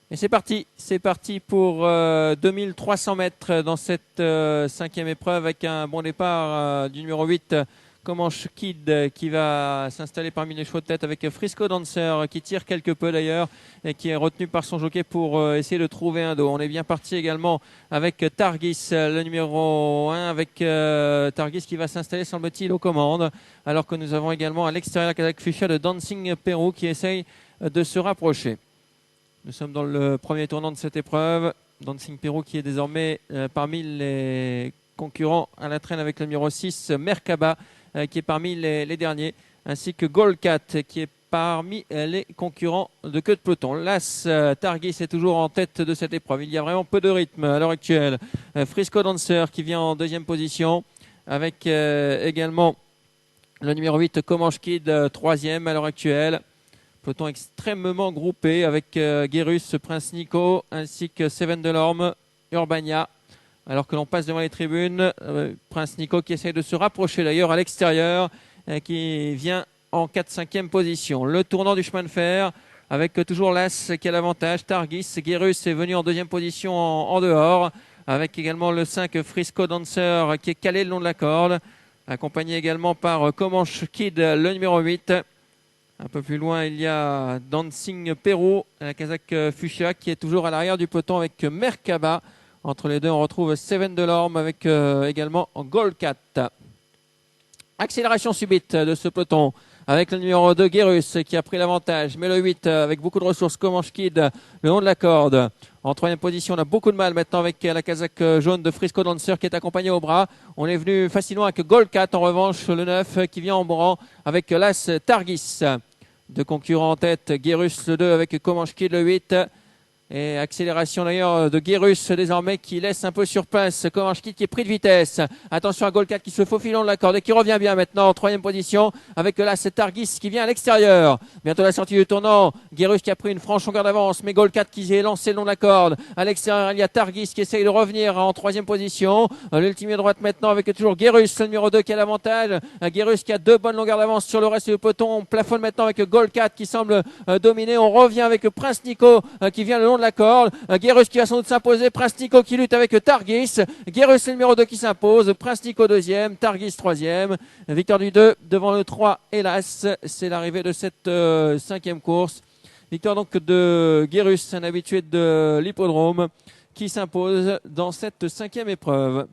Et c'est parti pour 2300 mètres dans cette cinquième épreuve avec un bon départ du numéro 8, Comanche Kid, qui va s'installer parmi les chevaux de tête avec Frisco Dancer qui tire quelque peu d'ailleurs et qui est retenu par son jockey pour essayer de trouver un dos. On est bien parti également avec Targis, le numéro 1, avec Targis qui va s'installer semble-t-il aux commandes, alors que nous avons également à l'extérieur la Kazakh Fuchsia de Dancing Peru qui essaye de se rapprocher. Nous sommes dans le premier tournant de cette épreuve. Dancing Peru qui est désormais parmi les concurrents à la traîne avec le numéro 6, Merkaba, qui est parmi les derniers, ainsi que Goldcat qui est parmi les concurrents de queue de peloton. L'As Targis est toujours en tête de cette épreuve. Il y a vraiment peu de rythme à l'heure actuelle. Frisco Dancer qui vient en deuxième position, avec également le numéro 8, Comanche Kid, troisième à l'heure actuelle. Peloton extrêmement groupé avec Guérus, Prince Nico, ainsi que Seven Delorme, Urbania. Alors que l'on passe devant les tribunes, Prince Nico qui essaye de se rapprocher d'ailleurs à l'extérieur, qui vient en 4-5e position. Le tournant du chemin de fer avec toujours l'As qui a l'avantage. Targis, Guérus est venu en deuxième position en dehors, avec également le 5 Frisco Dancer qui est calé le long de la corde, accompagné également par Comanche Kid, le numéro 8. Un peu plus loin, il y a Dancing Peru, la Kazakh Fuchsia qui est toujours à l'arrière du peloton avec Merkaba. Entre les deux, on retrouve Seven Delorme avec également Goldcat. Accélération subite de ce peloton avec le numéro 2 Guérus qui a pris l'avantage. Mais le 8 avec beaucoup de ressources, Comanche Kid, le long de la corde. En troisième position, on a beaucoup de mal maintenant avec la Kazakh jaune de Frisco Dancer qui est accompagné au bras. On est venu facilement avec Goldcat. En revanche, le 9 qui vient en rang avec l'As Targis. Deux concurrents en tête, Guérus le 2 avec Comanche Kid le 8. Et accélération d'ailleurs de Guérus désormais qui laisse un peu sur place Comanche Kid qui est pris de vitesse. Attention à Goldcat qui se faufile dans la corde et qui revient bien maintenant en troisième position avec là c'est Targis qui vient à l'extérieur. Bientôt la sortie du tournant. Guérus qui a pris une franche longueur d'avance, mais Goldcat qui est lancé le long de la corde. À l'extérieur il y a Targis qui essaye de revenir en troisième position. L'ultime droite maintenant avec toujours Guérus, le numéro 2 qui a l'avantage. Guérus qui a deux bonnes longueurs d'avance sur le reste du peloton. On plafonne maintenant avec Goldcat qui semble dominer. On revient avec Prince Nico qui vient le long de la corde. Guérus qui va sans doute s'imposer. Prince Nico qui lutte avec Targis. Guérus c'est le numéro 2 qui s'impose. Prince Nico deuxième. Targis troisième. Victoire du 2 devant le 3. Hélas, c'est l'arrivée de cette cinquième course. Victoire donc de Guérus, un habitué de l'hippodrome, qui s'impose dans cette cinquième épreuve.